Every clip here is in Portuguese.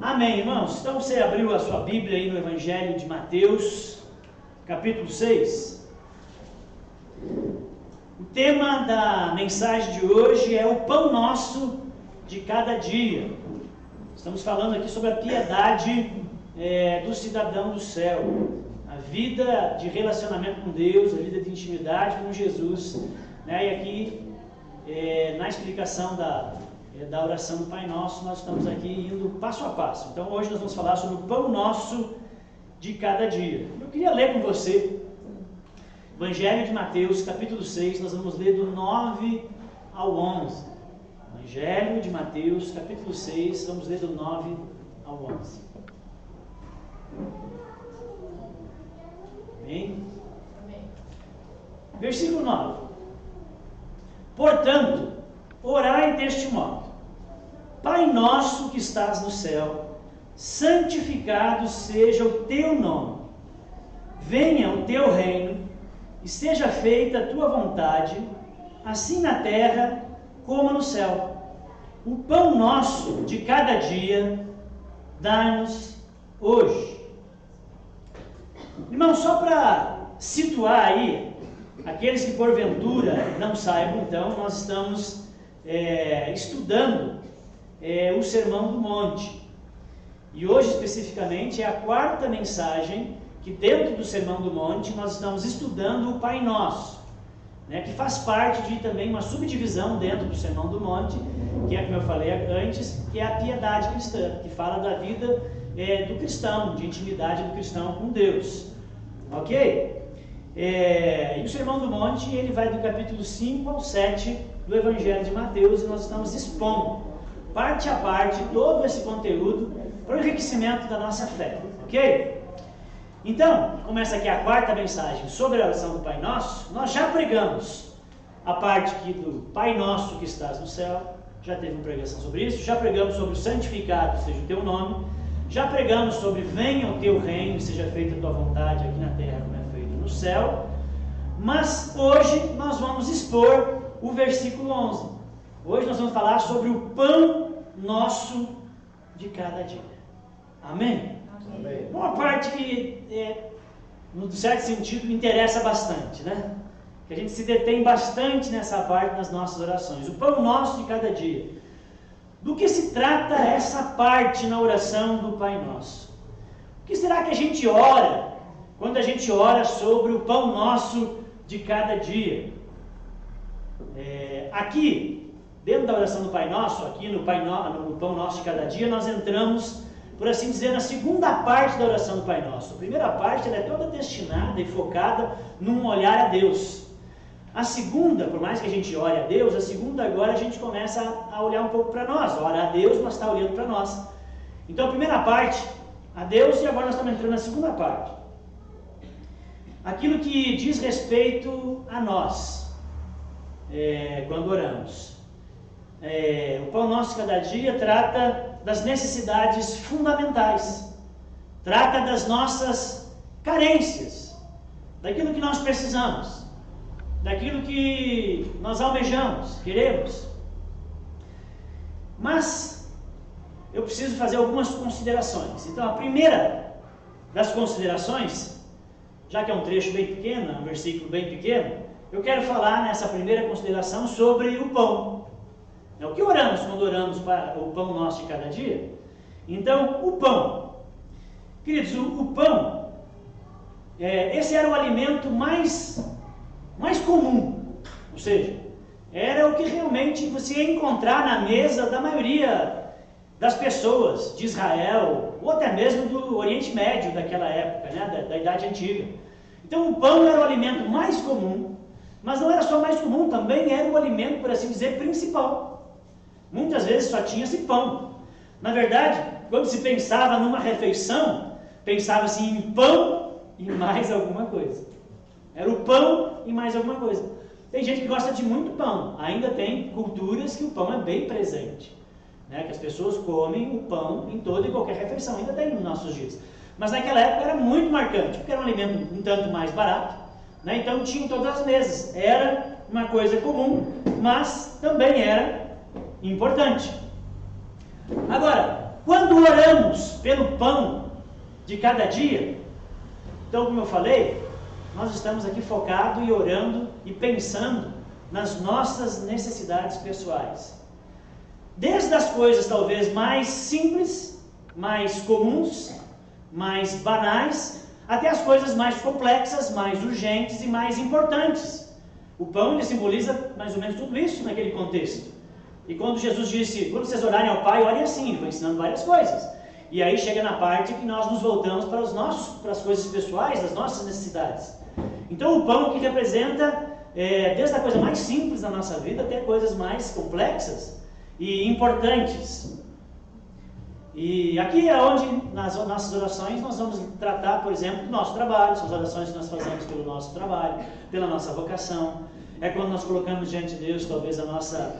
Amém, irmãos? Então você abriu a sua Bíblia aí no Evangelho de Mateus, capítulo 6. O tema da mensagem de hoje é o pão nosso de cada dia. Estamos falando aqui sobre a piedade do cidadão do céu, a vida de relacionamento com Deus, a vida de intimidade com Jesus, né? E aqui, na explicação da oração do Pai Nosso, nós estamos aqui indo passo a passo. Então hoje nós vamos falar sobre o pão nosso de cada dia. Eu queria ler com você Evangelho de Mateus, capítulo 6, nós vamos ler do 9 ao 11. Evangelho de Mateus, capítulo 6, vamos ler do 9 ao 11. Amém? Versículo 9. Portanto, orai deste modo: Pai nosso que estás no céu, santificado seja o teu nome. Venha o teu reino, e seja feita a tua vontade, assim na terra como no céu. O pão nosso de cada dia, dá-nos hoje. Irmão, só para situar aí, aqueles que porventura não saibam, então, nós estamos estudando o Sermão do Monte. E hoje, especificamente, é a quarta mensagem que dentro do Sermão do Monte nós estamos estudando o Pai Nosso, né, que faz parte de também uma subdivisão dentro do Sermão do Monte, que é, como eu falei antes, que é a piedade cristã, que fala da vida do cristão, de intimidade do cristão com Deus. Ok? E o Sermão do Monte, ele vai do capítulo 5 ao 7 do Evangelho de Mateus, e nós estamos expondo, parte a parte, todo esse conteúdo para o enriquecimento da nossa fé. Ok? Então, começa aqui a quarta mensagem sobre a oração do Pai Nosso. Nós já pregamos a parte aqui do Pai Nosso que estás no céu, já teve uma pregação sobre isso, já pregamos sobre o santificado seja o teu nome, já pregamos sobre venha o teu reino e seja feita a tua vontade aqui na terra como é feito no céu, mas hoje nós vamos expor o versículo 11. Hoje nós vamos falar sobre o pão nosso de cada dia. Amém? Uma parte que, no certo sentido, interessa bastante, né? Que a gente se detém bastante nessa parte nas nossas orações. O pão nosso de cada dia. Do que se trata essa parte na oração do Pai Nosso? O que será que a gente ora quando a gente ora sobre o pão nosso de cada dia? Aqui, dentro da oração do Pai Nosso, aqui no pão nosso de cada dia, nós entramos, por assim dizer, na segunda parte da oração do Pai Nosso. A primeira parte ela é toda destinada e focada num olhar a Deus. A segunda, por mais que a gente ore a Deus, a segunda agora a gente começa a olhar um pouco para nós. Ora a Deus, mas está olhando para nós. Então a primeira parte, a Deus, e agora nós estamos entrando na segunda parte. Aquilo que diz respeito a nós, quando oramos. O pão nosso de cada dia trata das necessidades fundamentais, trata das nossas carências, daquilo que nós precisamos, daquilo que nós almejamos, queremos. Mas eu preciso fazer algumas considerações. Então a primeira das considerações, já que é um trecho bem pequeno, um versículo bem pequeno, eu quero falar nessa primeira consideração sobre o pão. O que oramos quando oramos para o pão nosso de cada dia? Então, o pão. Queridos, o pão, esse era o alimento mais comum. Ou seja, era o que realmente você ia encontrar na mesa da maioria das pessoas de Israel, ou até mesmo do Oriente Médio daquela época, né, da Idade Antiga. Então, o pão era o alimento mais comum, mas não era só mais comum, também era o alimento, por assim dizer, principal. Muitas vezes só tinha-se pão. Na verdade, quando se pensava numa refeição, pensava-se em pão e mais alguma coisa. Era o pão e mais alguma coisa. Tem gente que gosta de muito pão. Ainda tem culturas que o pão é bem presente, né? Que as pessoas comem o pão em toda e qualquer refeição. Ainda tem nos nossos dias. Mas naquela época era muito marcante, porque era um alimento um tanto mais barato, né? Então tinha em todas as mesas. Era uma coisa comum, mas também era importante. Agora, quando quando oramos pelo pão de cada dia, então, como eu falei, nós estamos aqui focados e orando e pensando nas nossas necessidades pessoais. Desde as coisas talvez mais simples, mais comuns, mais banais, até as coisas mais complexas, mais urgentes e mais importantes. O pão, ele simboliza mais ou menos tudo isso naquele contexto. E quando Jesus disse, quando vocês orarem ao Pai, orem assim, ele foi ensinando várias coisas. E aí chega na parte que nós nos voltamos para as coisas pessoais, das nossas necessidades. Então o pão que representa, desde a coisa mais simples da nossa vida até coisas mais complexas e importantes. E aqui é onde, nas nossas orações, nós vamos tratar, por exemplo, do nosso trabalho. São as orações que nós fazemos pelo nosso trabalho, pela nossa vocação. É quando nós colocamos diante de Deus, talvez, a nossa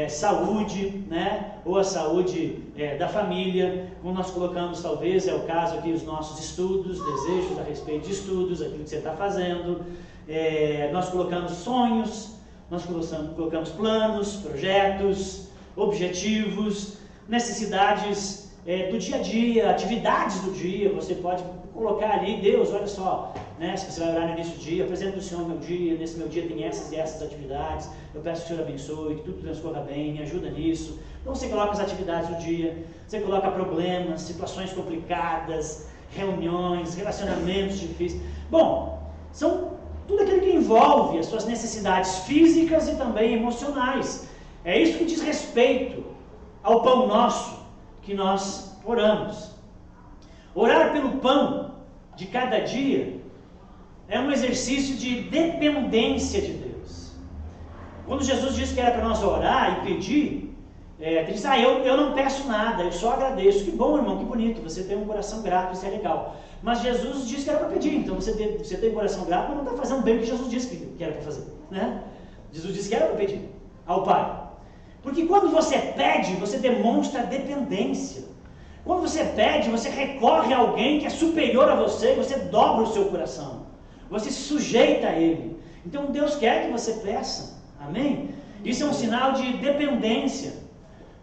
saúde, né? Ou a saúde da família. Quando nós colocamos, talvez, é o caso aqui, os nossos estudos, desejos a respeito de estudos, aquilo que você está fazendo. Nós colocamos sonhos, nós colocamos planos, projetos, objetivos, necessidades do dia a dia, atividades do dia. Você pode colocar ali, Deus, olha só, né, se você vai orar no início do dia, apresento o Senhor meu dia, nesse meu dia tem essas e essas atividades, eu peço que o Senhor abençoe, que tudo transcorra bem, me ajuda nisso. Então você coloca as atividades do dia, você coloca problemas, situações complicadas, reuniões, relacionamentos difíceis. Bom, são tudo aquilo que envolve as suas necessidades físicas e também emocionais. É isso que diz respeito ao pão nosso que nós oramos. Orar pelo pão de cada dia é um exercício de dependência de Deus. Quando Jesus disse que era para nós orar e pedir, ele disse, eu não peço nada, eu só agradeço. Que bom, irmão, que bonito, você tem um coração grato, isso é legal. Mas Jesus disse que era para pedir, então você tem um coração grato, mas não está fazendo bem o que Jesus disse que era para fazer, né? Jesus disse que era para pedir ao Pai. Porque quando você pede, você demonstra dependência. Quando você pede, você recorre a alguém que é superior a você, você dobra o seu coração. Você se sujeita a Ele. Então Deus quer que você peça. Amém? Isso é um sinal de dependência.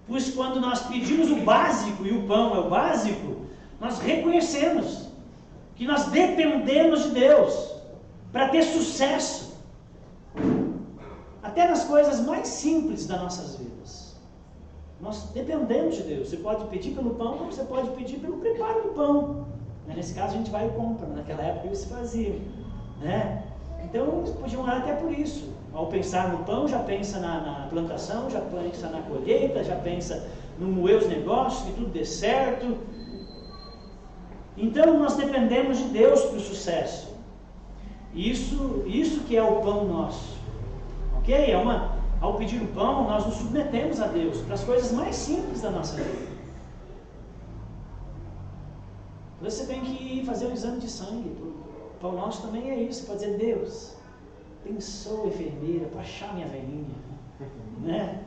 Pois quando nós pedimos o básico, e o pão é o básico, nós reconhecemos que nós dependemos de Deus para ter sucesso. Até nas coisas mais simples das nossas vidas. Nós dependemos de Deus. Você pode pedir pelo pão, como você pode pedir pelo preparo do pão. Nesse caso a gente vai e compra, naquela época eles faziam, né? Então eles podiam orar até por isso. Ao pensar no pão, já pensa na plantação, já pensa na colheita, já pensa no moer os negócios, que tudo dê certo. Então nós dependemos de Deus para o sucesso. Isso que é o pão nosso. Ok? Ao pedir o pão, nós nos submetemos a Deus para as coisas mais simples da nossa vida. Você tem que fazer um exame de sangue. O pão nosso também é isso. Você pode dizer, Deus, abençoa a enfermeira para achar minha velhinha, né?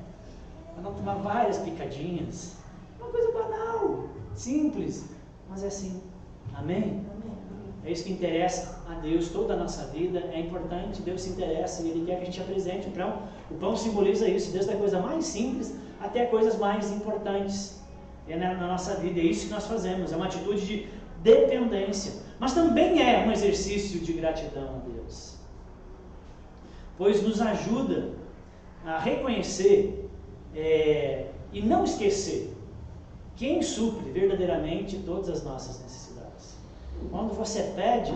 Para não tomar várias picadinhas. Uma coisa banal, simples, mas é assim. Amém? É isso que interessa a Deus, toda a nossa vida é importante, Deus se interessa e Ele quer que a gente apresente o pão. O pão simboliza isso, desde a coisa mais simples até coisas mais importantes na nossa vida. É isso que nós fazemos, é uma atitude de dependência, mas também é um exercício de gratidão a Deus, pois nos ajuda a reconhecer e não esquecer quem supre verdadeiramente todas as nossas necessidades. Quando você pede,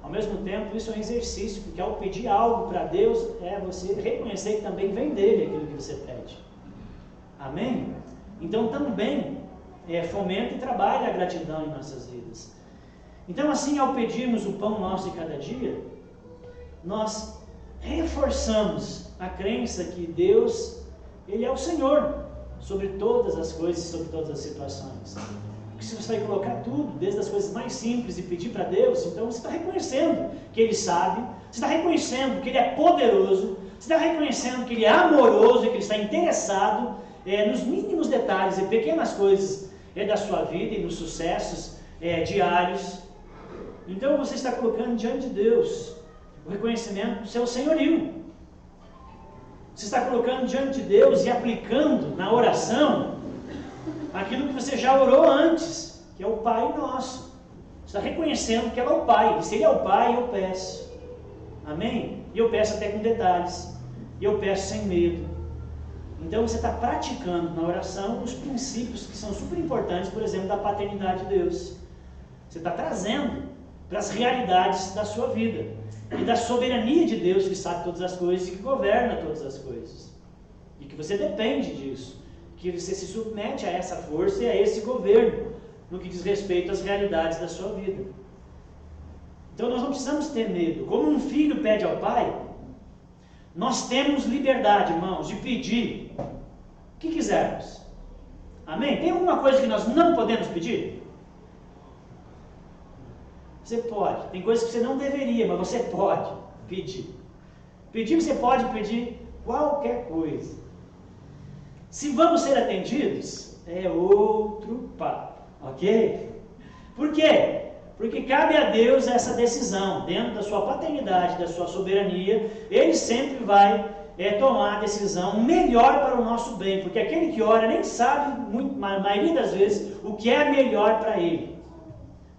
ao mesmo tempo, isso é um exercício, porque ao pedir algo para Deus, você reconhecer que também vem dele aquilo que você pede. Amém? Então também fomenta e trabalha a gratidão em nossas vidas. Então assim, ao pedirmos o pão nosso de cada dia, nós reforçamos a crença que Deus, Ele é o Senhor sobre todas as coisas, sobre todas as situações. Porque se você vai colocar tudo, desde as coisas mais simples, e pedir para Deus, então você está reconhecendo que Ele sabe, você está reconhecendo que Ele é poderoso, você está reconhecendo que Ele é amoroso e que Ele está interessado nos mínimos detalhes e pequenas coisas da sua vida e nos sucessos diários. Então você está colocando diante de Deus o reconhecimento do seu senhorio. Você está colocando diante de Deus e aplicando na oração aquilo que você já orou antes, que é o Pai Nosso. Você está reconhecendo que ela é o Pai, e se Ele é o Pai, eu peço. Amém? E eu peço até com detalhes, e eu peço sem medo. Então você está praticando na oração os princípios que são super importantes, por exemplo, da paternidade de Deus. Você está trazendo para as realidades da sua vida e da soberania de Deus, que sabe todas as coisas e que governa todas as coisas, e que você depende disso, que você se submete a essa força e a esse governo no que diz respeito às realidades da sua vida. Então nós não precisamos ter medo. Como um filho pede ao pai, nós temos liberdade, irmãos, de pedir o que quisermos. Amém? Tem alguma coisa que nós não podemos pedir? Você pode. Tem coisas que você não deveria, mas você pode pedir. Pedir, você pode pedir qualquer coisa. Se vamos ser atendidos, é outro papo, ok? Por quê? Porque cabe a Deus essa decisão, dentro da sua paternidade, da sua soberania, Ele sempre vai tomar a decisão melhor para o nosso bem, porque aquele que ora nem sabe, a maioria das vezes, o que é melhor para ele.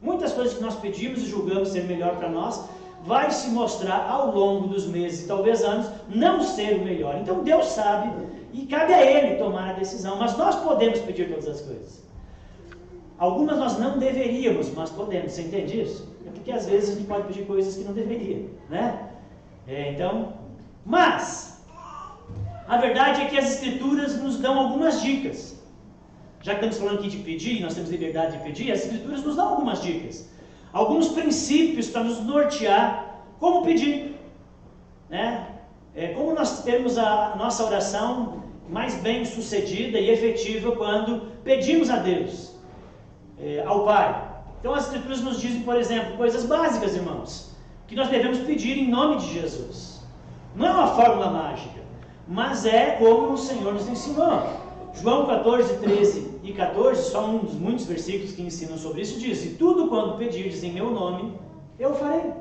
Muitas coisas que nós pedimos e julgamos ser melhor para nós, vai se mostrar ao longo dos meses, talvez anos, não ser o melhor. Então Deus sabe e cabe a Ele tomar a decisão, mas nós podemos pedir todas as coisas. Algumas nós não deveríamos, mas podemos. Você entende isso? É porque às vezes a gente pode pedir coisas que não deveria, né? Mas a verdade é que as Escrituras nos dão algumas dicas. Já que estamos falando aqui de pedir, nós temos liberdade de pedir, as Escrituras nos dão algumas dicas, alguns princípios para nos nortear como pedir, né? Como nós temos a nossa oração mais bem sucedida e efetiva quando pedimos a Deus, ao Pai. Então as Escrituras nos dizem, por exemplo, coisas básicas, irmãos, que nós devemos pedir em nome de Jesus. Não é uma fórmula mágica, mas é como o Senhor nos ensinou. João 14, 13 e 14, só um dos muitos versículos que ensinam sobre isso, diz: e tudo quanto pedirdes em meu nome, eu farei,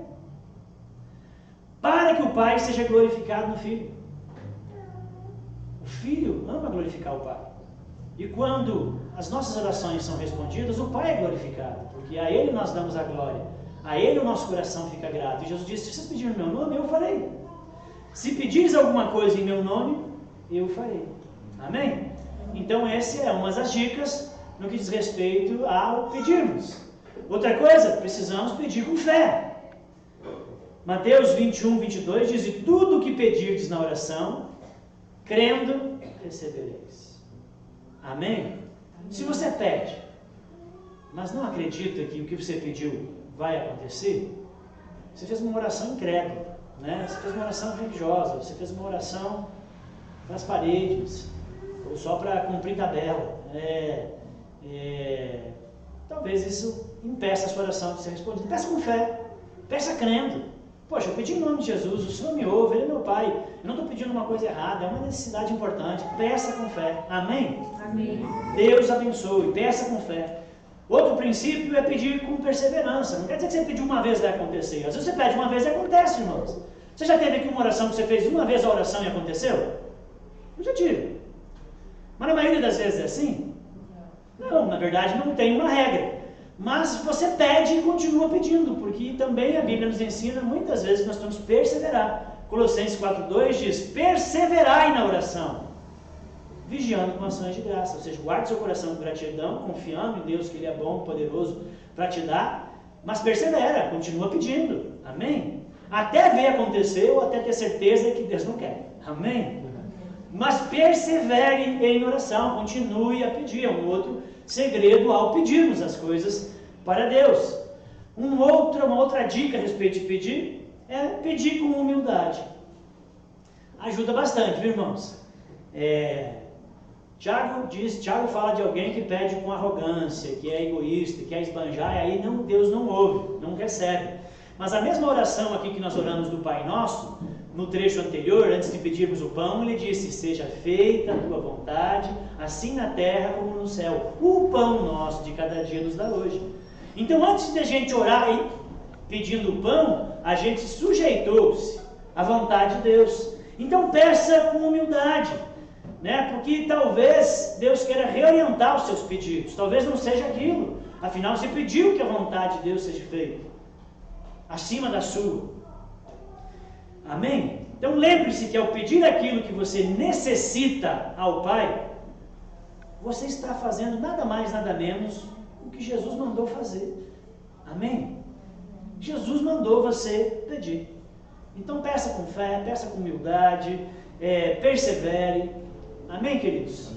para que o Pai seja glorificado no Filho. O Filho ama glorificar o Pai. E quando as nossas orações são respondidas, o Pai é glorificado, porque a Ele nós damos a glória, a Ele o nosso coração fica grato. E Jesus disse: se vocês pedirem em meu nome, eu farei. Se pedires alguma coisa em meu nome, eu farei. Amém? Então essa é uma das dicas no que diz respeito ao pedirmos. Outra coisa, precisamos pedir com fé. Mateus 21, 22 diz: e tudo o que pedirdes na oração, crendo, recebereis. Amém? Se você pede, mas não acredita que o que você pediu vai acontecer, você fez uma oração incrédula, né? Você fez uma oração religiosa, você fez uma oração para as paredes, ou só para cumprir tabela. Talvez isso impeça a sua oração de ser respondida. Peça com fé, peça crendo. Poxa, eu pedi em nome de Jesus, o Senhor me ouve, Ele é meu Pai, eu não estou pedindo uma coisa errada, é uma necessidade importante. Peça com fé. Amém? Amém. Deus abençoe, peça com fé. Outro princípio é pedir com perseverança. Não quer dizer que você pediu uma vez e vai acontecer. Às vezes você pede uma vez e acontece, irmãos. Você já teve aqui uma oração que você fez uma vez a oração e aconteceu? Eu já tive. Mas na maioria das vezes é assim? Não, na verdade não tem uma regra. Mas você pede e continua pedindo, porque também a Bíblia nos ensina muitas vezes que nós temos que perseverar. Colossenses 4,2 diz: perseverai na oração, vigiando com ações de graça. Ou seja, guarde seu coração com gratidão, confiando em Deus que Ele é bom, poderoso para te dar, mas persevera, continua pedindo. Amém? Até ver acontecer ou até ter certeza que Deus não quer. Amém? Mas persevere em oração, continue a pedir. É um outro segredo ao pedirmos as coisas para Deus. Uma outra dica a respeito de pedir é pedir com humildade. Ajuda bastante, viu, irmãos? Tiago fala de alguém que pede com arrogância, que é egoísta, que quer esbanjar, e aí Deus não ouve, não recebe. Mas a mesma oração aqui que nós oramos do Pai Nosso, no trecho anterior, antes de pedirmos o pão, ele disse: seja feita a tua vontade, assim na terra como no céu. O pão nosso de cada dia nos dá hoje. Então, antes de a gente orar pedindo o pão, a gente sujeitou-se à vontade de Deus. Então, peça com humildade. né? Porque talvez Deus queira reorientar os seus pedidos, talvez não seja aquilo, afinal você pediu que a vontade de Deus seja feita, acima da sua. Amém? Então lembre-se que ao pedir aquilo que você necessita ao Pai, você está fazendo nada mais, nada menos o que Jesus mandou fazer. Amém? Jesus mandou você pedir. Então peça com fé, peça com humildade, persevere. Amém, queridos?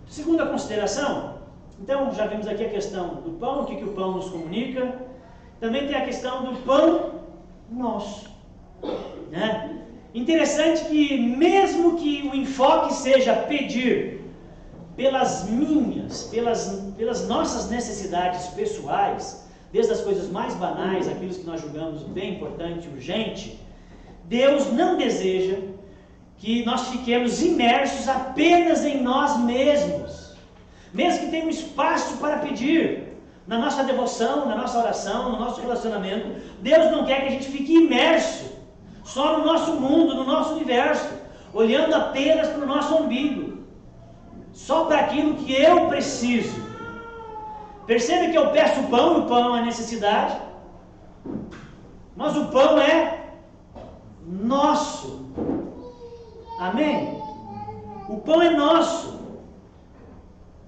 Segunda consideração. Então já vimos aqui a questão do pão, o que o pão nos comunica. Também tem a questão do pão nosso, né? Interessante que mesmo que o enfoque seja pedir pelas nossas necessidades pessoais, desde as coisas mais banais, aquilo que nós julgamos bem importante, urgente, Deus não deseja que nós fiquemos imersos apenas em nós mesmos, mesmo que tenha um espaço para pedir. Na nossa devoção, na nossa oração, no nosso relacionamento, Deus não quer que a gente fique imerso só no nosso mundo, no nosso universo, olhando apenas para o nosso umbigo, só para aquilo que eu preciso. Percebe que eu peço pão, e o pão é necessidade, mas o pão é nosso. Amém? O pão é nosso.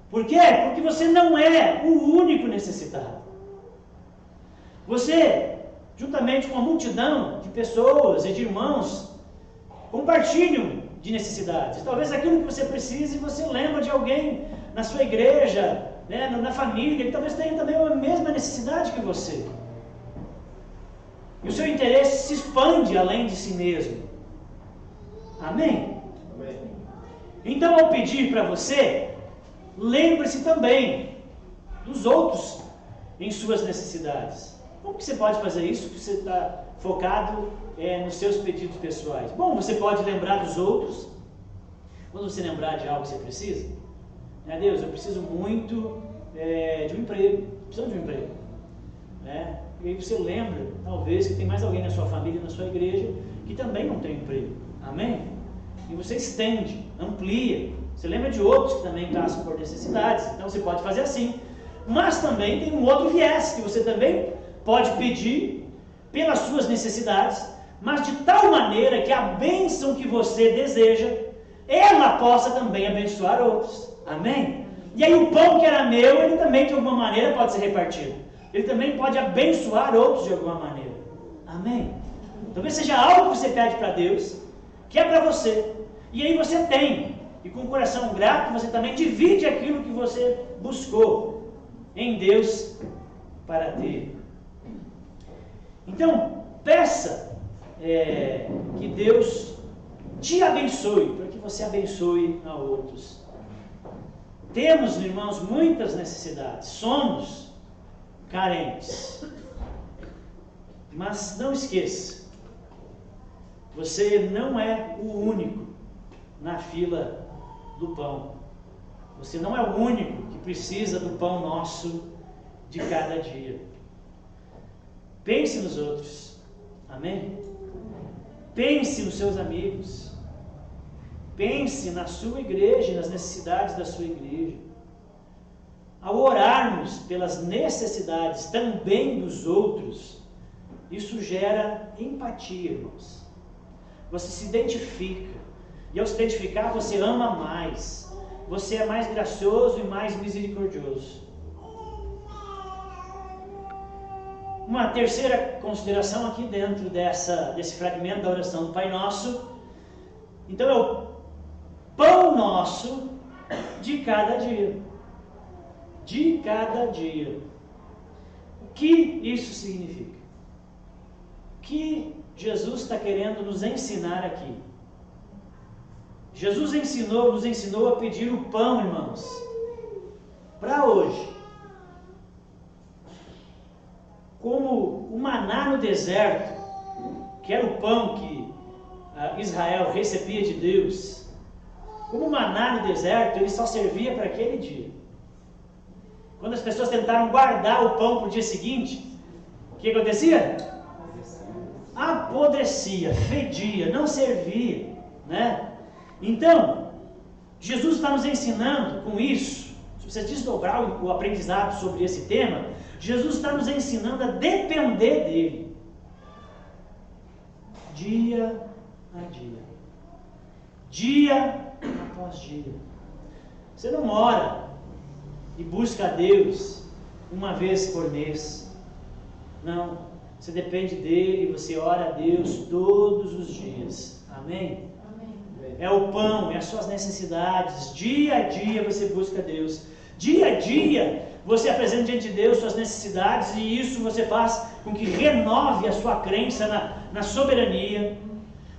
Por quê? Porque você não é o único necessitado. Você, juntamente com a multidão de pessoas e de irmãos, compartilham de necessidades. Talvez aquilo que você precise, você lembra de alguém na sua igreja, né, na família, que talvez tenha também a mesma necessidade que você. E o seu interesse se expande além de si mesmo. Amém? Amém. Então, ao pedir para você, lembre-se também dos outros em suas necessidades. Como que você pode fazer isso? Se você está focado nos seus pedidos pessoais. Bom, você pode lembrar dos outros. Quando você lembrar de algo que você precisa, né? Deus, eu preciso muito de um emprego. Preciso de um emprego, né? E aí você lembra, talvez, que tem mais alguém na sua família, na sua igreja, que também não tem emprego. Amém? E você estende, amplia. Você lembra de outros que também passam por necessidades. Então você pode fazer assim. Mas também tem um outro viés, que você também pode pedir pelas suas necessidades, mas de tal maneira que a bênção que você deseja, ela possa também abençoar outros. Amém? E aí o pão que era meu, ele também de alguma maneira pode ser repartido. Ele também pode abençoar outros de alguma maneira. Amém? Talvez seja algo que você pede para Deus, que é para você. E aí você tem. E com o coração grato, você também divide aquilo que você buscou em Deus para ter. Então, peça que Deus te abençoe, para que você abençoe a outros. Temos, irmãos, muitas necessidades. Somos carentes. Mas não esqueça, você não é o único na fila do pão. Você não é o único que precisa do pão nosso de cada dia. Pense nos outros. Amém? Pense nos seus amigos. Pense na sua igreja, nas necessidades da sua igreja. Ao orarmos pelas necessidades também dos outros, isso gera empatia, irmãos. Você se identifica. E ao se identificar, você ama mais. Você é mais gracioso e mais misericordioso. Uma terceira consideração aqui dentro desse fragmento da oração do Pai Nosso. Então é o pão nosso de cada dia. De cada dia. O que isso significa? O que Jesus está querendo nos ensinar aqui? Jesus nos ensinou a pedir o pão, irmãos, para hoje. Como o maná no deserto, que era o pão que Israel recebia de Deus, como o maná no deserto, ele só servia para aquele dia. Quando as pessoas tentaram guardar o pão para o dia seguinte, o que acontecia? Apodrecia, fedia, não servia. né? Então, Jesus está nos ensinando com isso. Se você desdobrar o aprendizado sobre esse tema, Jesus está nos ensinando a depender dele, dia a dia, dia após dia. Você não ora e busca a Deus uma vez por mês. Não, você depende dele, você ora a Deus todos os dias. Amém? Amém. É o pão, é as suas necessidades. Dia a dia você busca a Deus. Dia a dia você apresenta diante de Deus suas necessidades, e isso você faz com que renove a sua crença na soberania.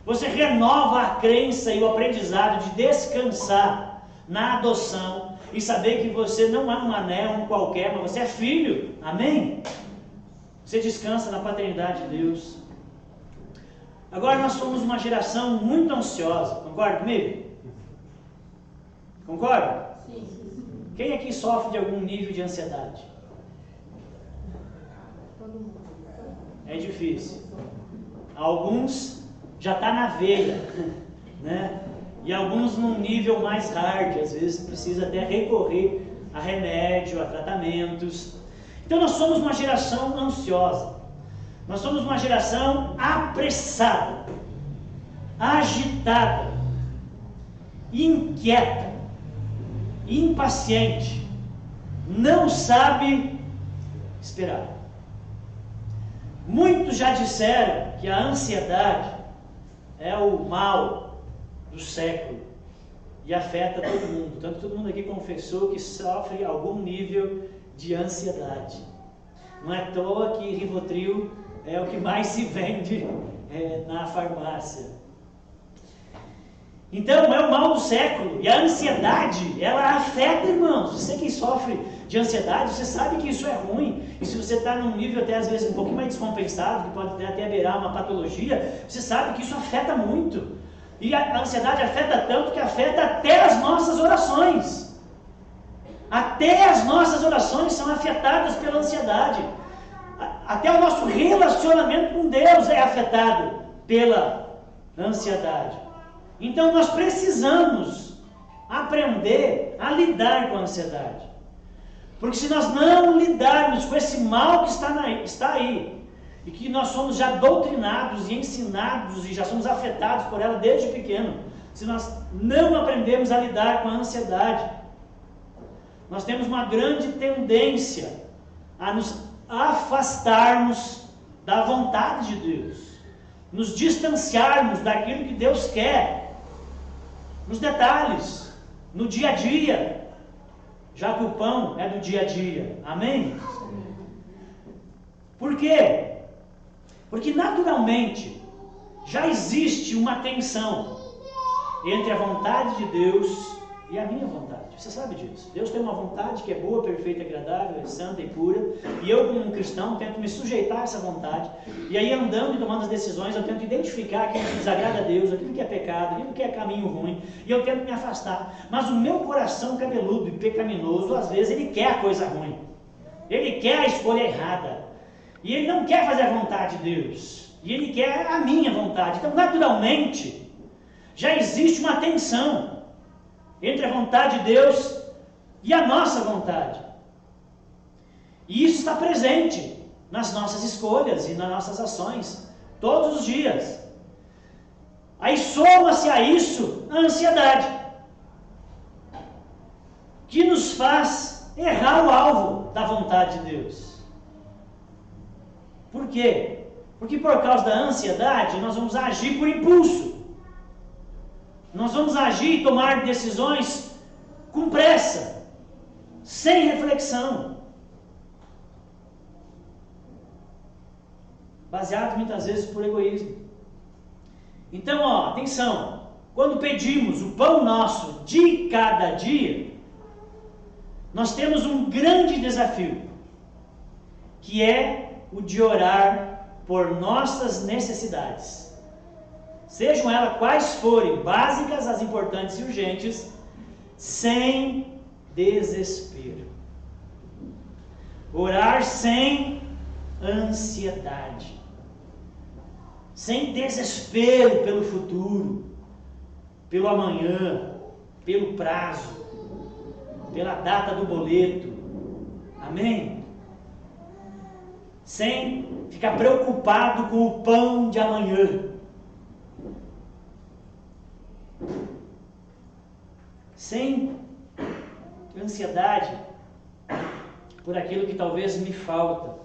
Você renova a crença e o aprendizado de descansar na adoção e saber que você não é um anel, um qualquer, mas você é filho. Amém? Você descansa na paternidade de Deus. Agora nós somos uma geração muito ansiosa. Concorda comigo? Concorda? Sim. Quem aqui sofre de algum nível de ansiedade? É difícil. Alguns já está na veia, né? E alguns num nível mais hard, às vezes precisa até recorrer a remédio, a tratamentos. Então nós somos uma geração ansiosa, nós somos uma geração apressada, agitada, inquieta, impaciente, não sabe esperar. Muitos já disseram que a ansiedade é o mal do século e afeta todo mundo. Tanto todo mundo aqui confessou que sofre algum nível de ansiedade. Não é à toa que Rivotril é o que mais se vende na farmácia. Então é o mal do século, e a ansiedade, ela afeta, irmãos. Você que sofre de ansiedade, você sabe que isso é ruim. E se você está num nível até às vezes um pouquinho mais descompensado, que pode até beirar uma patologia, você sabe que isso afeta muito. E a ansiedade afeta tanto que afeta até as nossas orações. Até as nossas orações são afetadas pela ansiedade. Até o nosso relacionamento com Deus é afetado pela ansiedade. Então nós precisamos aprender a lidar com a ansiedade. Porque se nós não lidarmos com esse mal que está aí, e que nós somos já doutrinados e ensinados e já somos afetados por ela desde pequeno, se nós não aprendemos a lidar com a ansiedade, nós temos uma grande tendência a nos afastarmos da vontade de Deus, nos distanciarmos daquilo que Deus quer, nos detalhes, no dia a dia, já que o pão é do dia a dia. Amém? Por quê? Porque naturalmente já existe uma tensão entre a vontade de Deus e a minha vontade. Você sabe disso. Deus tem uma vontade que é boa, perfeita, agradável, é santa e pura. E eu, como um cristão, tento me sujeitar a essa vontade. E aí, andando e tomando as decisões, eu tento identificar aquilo que desagrada a Deus, aquilo que é pecado, aquilo que é caminho ruim. E eu tento me afastar. Mas o meu coração cabeludo e pecaminoso, às vezes, ele quer a coisa ruim. Ele quer a escolha errada. E ele não quer fazer a vontade de Deus. E ele quer a minha vontade. Então, naturalmente, já existe uma tensão entre a vontade de Deus e a nossa vontade. E isso está presente nas nossas escolhas e nas nossas ações, todos os dias. Aí soma-se a isso a ansiedade, que nos faz errar o alvo da vontade de Deus. Por quê? Porque por causa da ansiedade, nós vamos agir por impulso. Nós vamos agir e tomar decisões com pressa, sem reflexão, baseado muitas vezes por egoísmo. Então, atenção, quando pedimos o pão nosso de cada dia, nós temos um grande desafio, que é o de orar por nossas necessidades. Sejam elas quais forem, básicas, as importantes e urgentes, sem desespero. Orar sem ansiedade, sem desespero pelo futuro, pelo amanhã, pelo prazo, pela data do boleto. Amém? Sem ficar preocupado com o pão de amanhã. Sem ansiedade por aquilo que talvez me falta,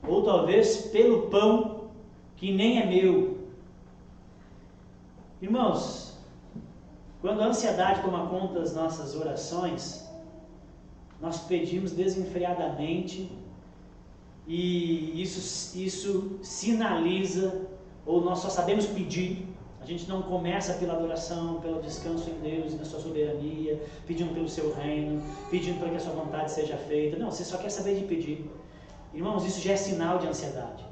ou talvez pelo pão que nem é meu. Irmãos, quando a ansiedade toma conta das nossas orações, nós pedimos desenfreadamente e isso sinaliza, ou nós só sabemos pedir. A gente não começa pela adoração, pelo descanso em Deus e na sua soberania, pedindo pelo seu reino, pedindo para que a sua vontade seja feita. Não, você só quer saber de pedir. Irmãos, isso já é sinal de ansiedade.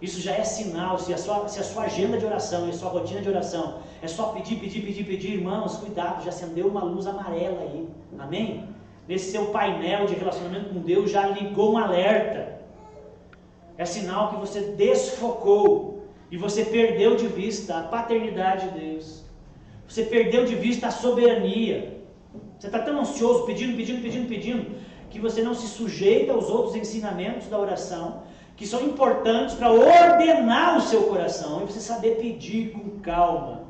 Isso já é sinal, se a sua agenda de oração e a sua rotina de oração é só pedir, irmãos, cuidado, já acendeu uma luz amarela aí. Amém? Nesse seu painel de relacionamento com Deus já ligou um alerta. É sinal que você desfocou e você perdeu de vista a paternidade de Deus. Você perdeu de vista a soberania. Você está tão ansioso, pedindo, que você não se sujeita aos outros ensinamentos da oração, que são importantes para ordenar o seu coração e você saber pedir com calma.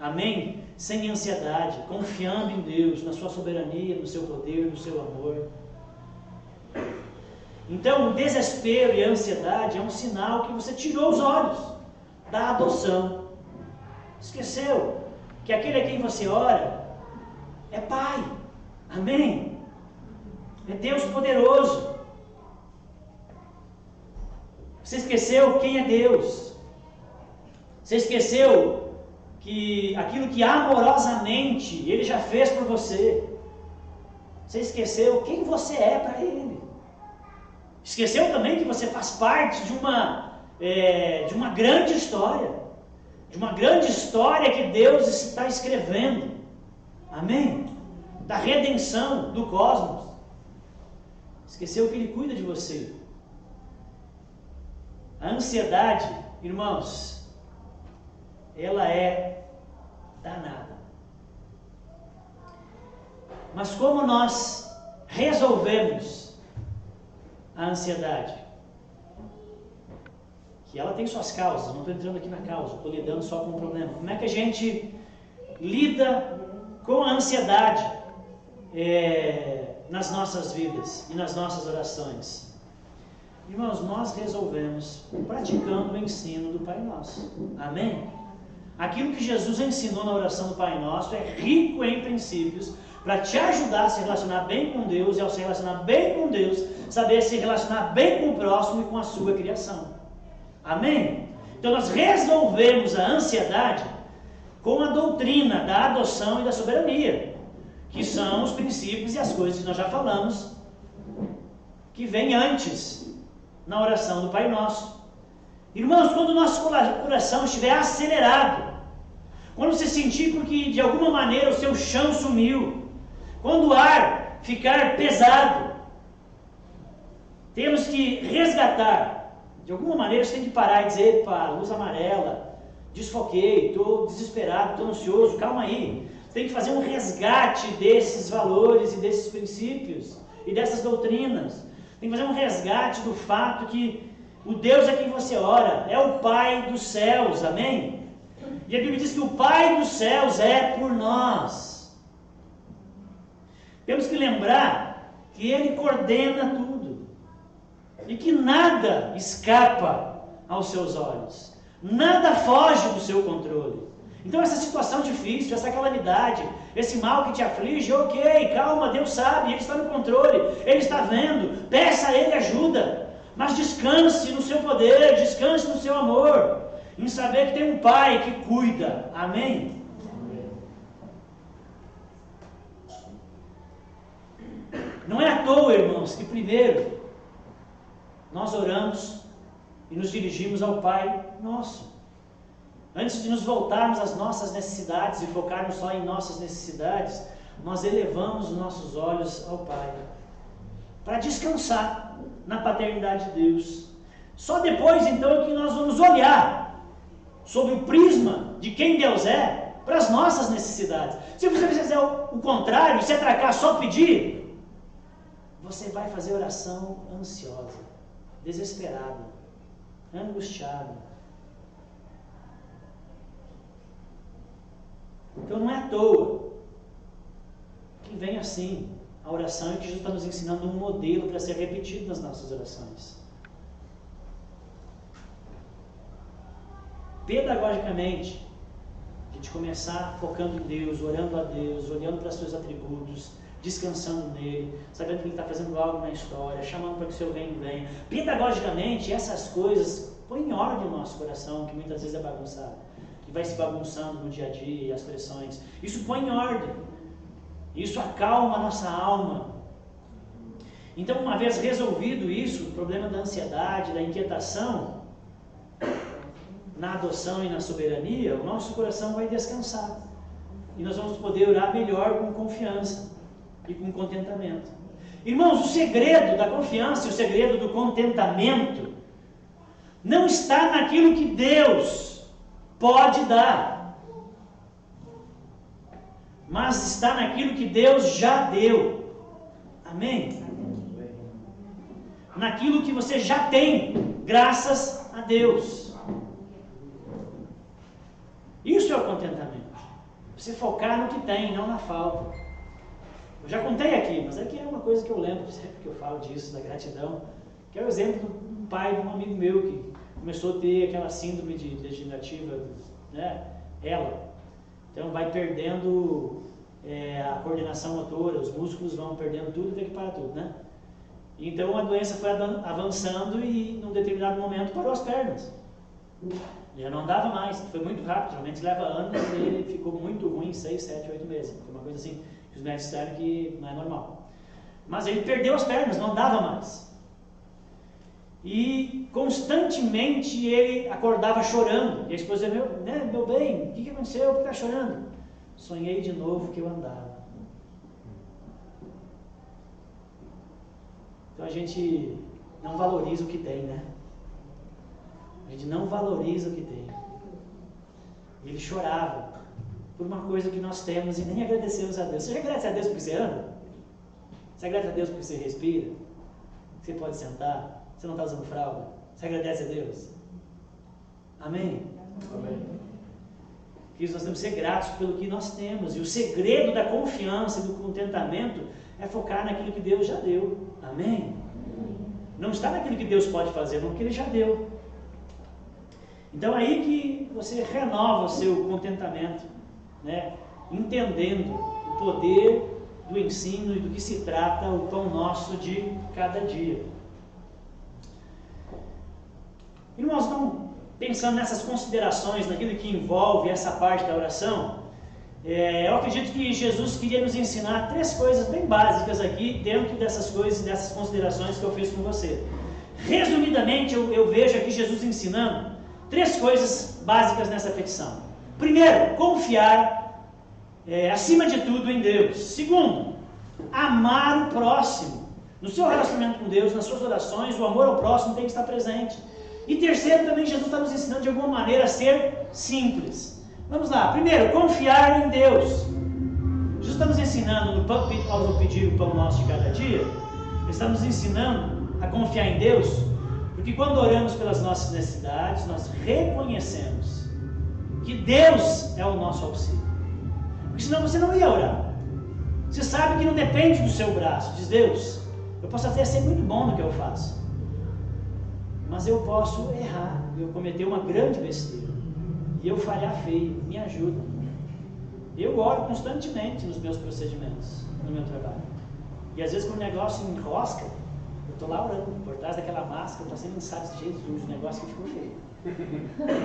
Amém? Sem ansiedade, confiando em Deus, na sua soberania, no seu poder, no seu amor. Então, o desespero e a ansiedade é um sinal que você tirou os olhos da adoção. Esqueceu que aquele a quem você ora é Pai. Amém? É Deus poderoso. Você esqueceu quem é Deus. Você esqueceu que aquilo que amorosamente Ele já fez por você. Você esqueceu quem você é para Ele. Esqueceu também que você faz parte de uma grande história. De uma grande história que Deus está escrevendo. Amém? Da redenção do cosmos. Esqueceu que Ele cuida de você. A ansiedade, irmãos, ela é danada. Mas como nós resolvemos a ansiedade? Que ela tem suas causas, não estou entrando aqui na causa, estou lidando só com o problema. Como é que a gente lida com a ansiedade nas nossas vidas e nas nossas orações? Irmãos, nós resolvemos praticando o ensino do Pai Nosso. Amém? Aquilo que Jesus ensinou na oração do Pai Nosso é rico em princípios para te ajudar a se relacionar bem com Deus e ao se relacionar bem com Deus, saber se relacionar bem com o próximo e com a sua criação. Amém? Então nós resolvemos a ansiedade com a doutrina da adoção e da soberania, que são os princípios e as coisas que nós já falamos, que vem antes na oração do Pai Nosso. Irmãos, quando o nosso coração estiver acelerado, quando você sentir que de alguma maneira o seu chão sumiu, quando o ar ficar pesado, temos que resgatar. De alguma maneira você tem que parar e dizer: epa, luz amarela, desfoquei, estou desesperado, estou ansioso, calma aí. Tem que fazer um resgate desses valores e desses princípios e dessas doutrinas. Tem que fazer um resgate do fato que o Deus a quem você ora é o Pai dos céus, amém? E a Bíblia diz que o Pai dos céus é por nós. Temos que lembrar que Ele coordena tudo e que nada escapa aos seus olhos, nada foge do seu controle. Então essa situação difícil, essa calamidade, esse mal que te aflige, ok, calma, Deus sabe, Ele está no controle, Ele está vendo, peça a Ele ajuda, mas descanse no seu poder, descanse no seu amor, em saber que tem um Pai que cuida, amém? Não é à toa, irmãos, que primeiro nós oramos e nos dirigimos ao Pai Nosso. Antes de nos voltarmos às nossas necessidades e focarmos só em nossas necessidades, nós elevamos os nossos olhos ao Pai, para descansar na paternidade de Deus. Só depois então que nós vamos olhar sob o prisma de quem Deus é, para as nossas necessidades. Se você fizer o contrário, se atracar só pedir, você vai fazer oração ansiosa, desesperada, angustiada. Então não é à toa que vem assim a oração, e que Jesus está nos ensinando um modelo para ser repetido nas nossas orações. Pedagogicamente, a gente começar focando em Deus, orando a Deus, olhando para os seus atributos, descansando nele, sabendo que ele está fazendo algo na história, chamando para que o seu reino venha. Pedagogicamente, essas coisas põem em ordem o nosso coração, que muitas vezes é bagunçado, e vai se bagunçando no dia a dia, e as pressões. Isso põe em ordem, isso acalma a nossa alma. Então, uma vez resolvido isso, o problema da ansiedade, da inquietação, na adoção e na soberania, o nosso coração vai descansar. E nós vamos poder orar melhor com confiança e com contentamento. Irmãos, o segredo da confiança e o segredo do contentamento não está naquilo que Deus pode dar, mas está naquilo que Deus já deu. Amém? Naquilo que você já tem, graças a Deus. Isso é o contentamento. Você focar no que tem, não na falta. Eu já contei aqui, mas aqui é uma coisa que eu lembro sempre que eu falo disso, da gratidão, que é o exemplo do pai de um amigo meu que começou a ter aquela síndrome degenerativa, né? Então vai perdendo a coordenação motora, os músculos vão perdendo tudo, tem que parar tudo, né? Então a doença foi avançando e num determinado momento parou as pernas. Já não andava mais, foi muito rápido, geralmente leva anos e ele ficou muito ruim, 6, 7, 8 meses. Foi uma coisa assim, que os médicos disseram que não é normal. Mas ele perdeu as pernas, não andava mais. E constantemente ele acordava chorando. E a esposa dizia, meu bem, o que aconteceu? Por que está chorando? Sonhei de novo que eu andava. Então a gente não valoriza o que tem, né? A gente não valoriza o que tem. Ele chorava por uma coisa que nós temos e nem agradecemos a Deus. Você já agradece a Deus porque você anda? Você agradece a Deus porque você respira? Você pode sentar? Você não está usando fralda? Você agradece a Deus? Amém? Amém. Que nós temos que ser gratos pelo que nós temos. E o segredo da confiança e do contentamento é focar naquilo que Deus já deu. Amém? Não está naquilo que Deus pode fazer, não, porque Ele já deu. Então é aí que você renova o seu contentamento, né? Entendendo o poder do ensino e do que se trata o pão nosso de cada dia. Irmãos, então, pensando nessas considerações, naquilo que envolve essa parte da oração, eu acredito que Jesus queria nos ensinar 3 coisas bem básicas aqui, dentro dessas coisas, dessas considerações que eu fiz com você. Resumidamente, eu vejo aqui Jesus ensinando 3 coisas básicas nessa petição. Primeiro, confiar acima de tudo em Deus. Segundo, amar o próximo. No seu relacionamento com Deus, nas suas orações, o amor ao próximo tem que estar presente. E terceiro, também Jesus está nos ensinando de alguma maneira a ser simples. Vamos lá. Primeiro, confiar em Deus. Jesus está nos ensinando, ao pedir o pão nosso de cada dia, Ele está nos ensinando a confiar em Deus, porque quando oramos pelas nossas necessidades, nós reconhecemos que Deus é o nosso auxílio. Porque senão você não ia orar. Você sabe que não depende do seu braço. Diz Deus, eu posso até ser muito bom no que eu faço, mas eu posso errar, eu cometer uma grande besteira, e eu falhar feio, me ajuda. Eu oro constantemente nos meus procedimentos, no meu trabalho. E às vezes quando o negócio enrosca, eu estou lá orando, por trás daquela máscara, eu estou sendo sabe de Jesus, o negócio que ficou feio.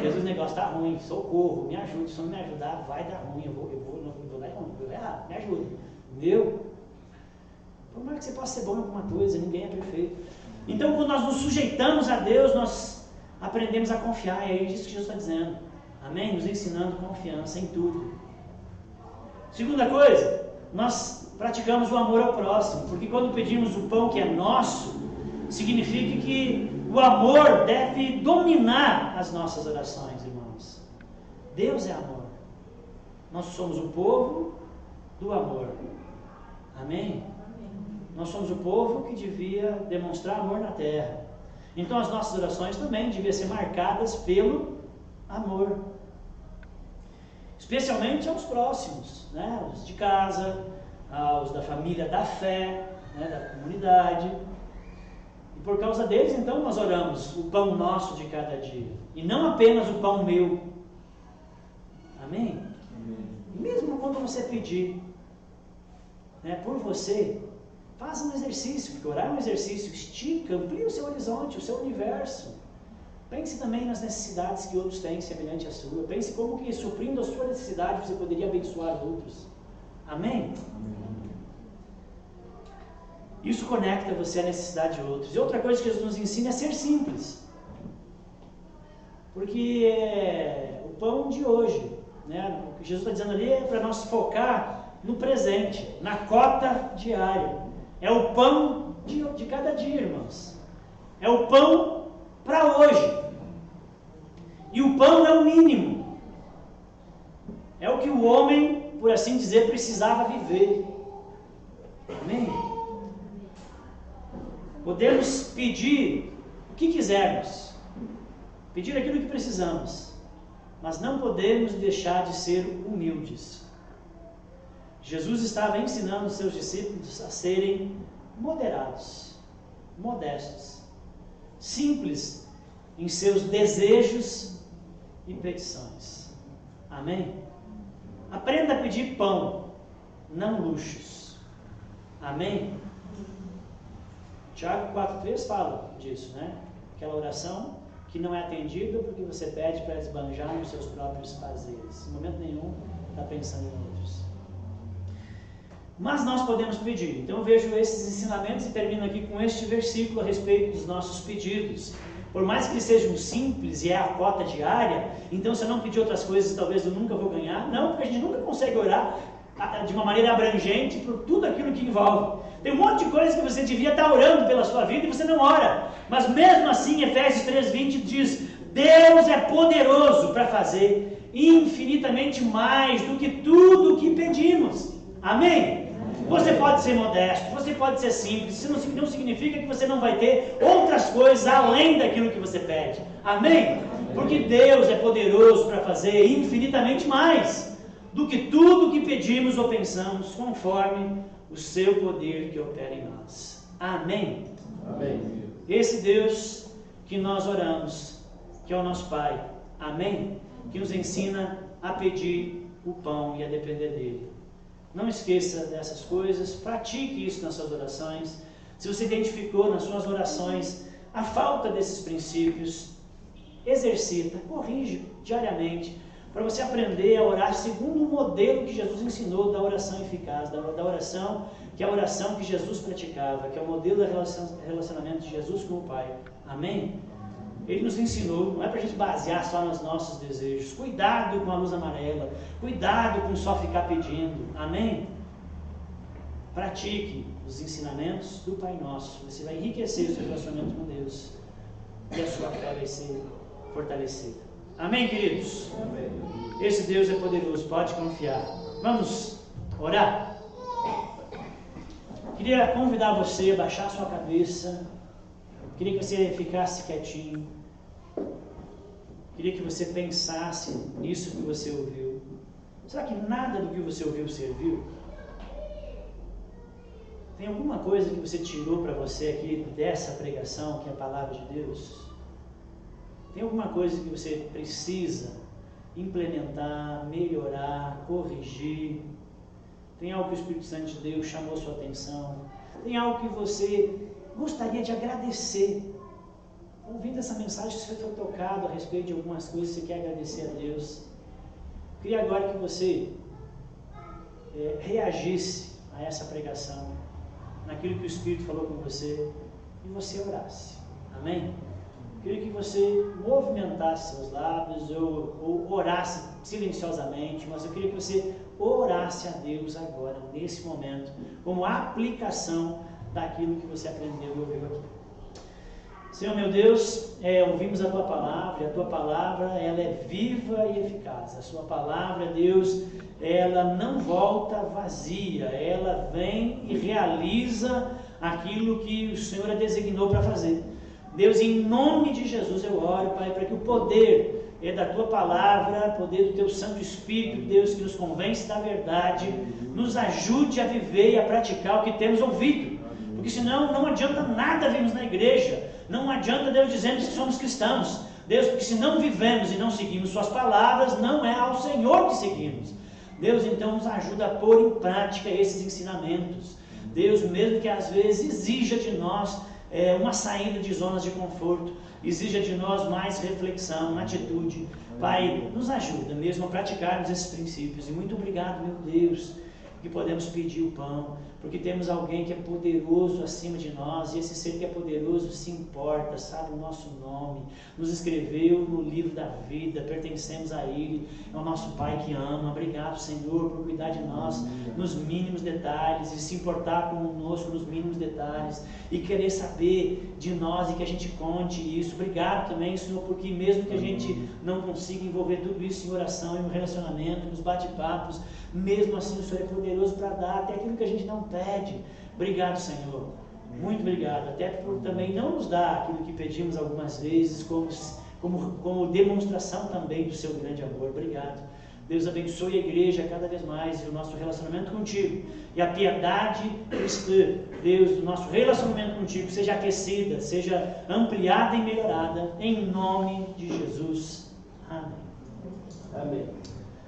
Jesus, o negócio está ruim, socorro, me ajude, se não me ajudar, vai dar ruim, eu vou dar ruim, eu vou errar, me ajuda. Por mais que você possa ser bom em alguma coisa, ninguém é perfeito. Então, quando nós nos sujeitamos a Deus, nós aprendemos a confiar, e é isso que Jesus está dizendo. Amém? Nos ensinando confiança em tudo. Segunda coisa, nós praticamos o amor ao próximo, porque quando pedimos o pão que é nosso, significa que o amor deve dominar as nossas orações, irmãos. Deus é amor. Nós somos o povo do amor. Amém? Nós somos o povo que devia demonstrar amor na terra. Então as nossas orações também deviam ser marcadas pelo amor. Especialmente aos próximos, né? Os de casa, aos da família da fé, né? Da comunidade. E por causa deles, então, nós oramos o pão nosso de cada dia. E não apenas o pão meu. Amém? E mesmo quando você pedir, né, por você, faça um exercício, porque orar é um exercício, estica, amplia o seu horizonte, o seu universo. Pense também nas necessidades que outros têm semelhante à sua. Pense como que, suprindo a sua necessidade, você poderia abençoar outros. Amém? Isso conecta você à necessidade de outros. E outra coisa que Jesus nos ensina é ser simples. Porque é o pão de hoje, né? O que Jesus está dizendo ali é para nós focar no presente, na cota diária. É o pão de cada dia, irmãos. É o pão para hoje. E o pão é o mínimo. É o que o homem, por assim dizer, precisava viver. Amém? Podemos pedir o que quisermos. Pedir aquilo que precisamos. Mas não podemos deixar de ser humildes. Jesus estava ensinando os seus discípulos a serem moderados, modestos, simples em seus desejos e petições. Amém? Aprenda a pedir pão, não luxos. Amém? Tiago 4,3 fala disso, né? Aquela oração que não é atendida porque você pede para esbanjar nos seus próprios prazeres. Em momento nenhum está pensando em outros. Mas nós podemos pedir. Então eu vejo esses ensinamentos e termino aqui com este versículo a respeito dos nossos pedidos. Por mais que eles sejam simples e é a cota diária, então se eu não pedir outras coisas, talvez eu nunca vou ganhar. Não, porque a gente nunca consegue orar de uma maneira abrangente por tudo aquilo que envolve. Tem um monte de coisa que você devia estar orando pela sua vida e você não ora. Mas mesmo assim, Efésios 3,20 diz: Deus é poderoso para fazer infinitamente mais do que tudo o que pedimos. Amém? Você pode ser modesto, você pode ser simples, isso não significa que você não vai ter outras coisas além daquilo que você pede. Amém? Porque Deus é poderoso para fazer infinitamente mais do que tudo que pedimos ou pensamos, conforme o seu poder que opera em nós. Amém? Amém. Esse Deus que nós oramos, que é o nosso Pai, amém? Que nos ensina a pedir o pão e a depender dele. Não esqueça dessas coisas, pratique isso nas suas orações. Se você identificou nas suas orações a falta desses princípios, exercita, corrige diariamente, para você aprender a orar segundo o modelo que Jesus ensinou da oração eficaz, da oração, que é a oração que Jesus praticava, que é o modelo do relacionamento de Jesus com o Pai. Amém? Ele nos ensinou, não é para a gente basear só nos nossos desejos. Cuidado com a luz amarela, cuidado com só ficar pedindo. Amém? Pratique os ensinamentos do Pai Nosso. Você vai enriquecer o seu relacionamento com Deus e a sua fé vai ser fortalecida. Amém, queridos? Amém. Esse Deus é poderoso, pode confiar. Vamos orar? Queria convidar você a baixar sua cabeça. Queria que você ficasse quietinho. Queria que você pensasse nisso que você ouviu. Será que nada do que você ouviu serviu? Tem alguma coisa que você tirou para você aqui dessa pregação, que é a palavra de Deus? Tem alguma coisa que você precisa implementar, melhorar, corrigir? Tem algo que o Espírito Santo de Deus chamou sua atenção? Tem algo que você gostaria de agradecer? Ouvindo essa mensagem, você foi tocado a respeito de algumas coisas que você quer agradecer a Deus. Queria agora que você reagisse a essa pregação, naquilo que o Espírito falou com você, e você orasse. Amém? Queria que você movimentasse seus lábios ou orasse silenciosamente, mas eu queria que você orasse a Deus agora, nesse momento, como aplicação daquilo que você aprendeu e ouviu aqui. Senhor meu Deus, ouvimos a Tua palavra, e a Tua palavra ela é viva e eficaz. A Sua palavra, Deus, ela não volta vazia, ela vem e realiza aquilo que o Senhor a designou para fazer. Deus, em nome de Jesus eu oro, Pai, para que o poder da Tua palavra, poder do Teu Santo Espírito, Deus, que nos convence da verdade, nos ajude a viver e a praticar o que temos ouvido. Porque senão não adianta nada virmos na igreja, não adianta Deus dizermos que somos cristãos, Deus, porque se não vivemos e não seguimos Suas palavras, não é ao Senhor que seguimos. Deus, então nos ajuda a pôr em prática esses ensinamentos. Deus, mesmo que às vezes exija de nós uma saída de zonas de conforto, exija de nós mais reflexão, uma atitude. Pai, nos ajuda mesmo a praticarmos esses princípios. E muito obrigado, meu Deus, que podemos pedir o pão, porque temos alguém que é poderoso acima de nós, e esse ser que é poderoso se importa, sabe o nosso nome, nos escreveu no livro da vida, pertencemos a Ele, é o nosso Pai que ama. Obrigado, Senhor, por cuidar de nós nos mínimos detalhes, e se importar conosco nos mínimos detalhes, e querer saber de nós, e que a gente conte isso. Obrigado também, Senhor, porque mesmo que a gente não consiga envolver tudo isso em oração, em um relacionamento, nos bate-papos, mesmo assim o Senhor é poderoso para dar até aquilo que a gente não pede. Obrigado, Senhor, muito obrigado, até por também não nos dar aquilo que pedimos algumas vezes, como demonstração também do Seu grande amor. Obrigado. Deus abençoe a igreja cada vez mais e o nosso relacionamento contigo, e a piedade cristã, Deus, do nosso relacionamento contigo seja aquecida, seja ampliada e melhorada, em nome de Jesus. Amém. Amém.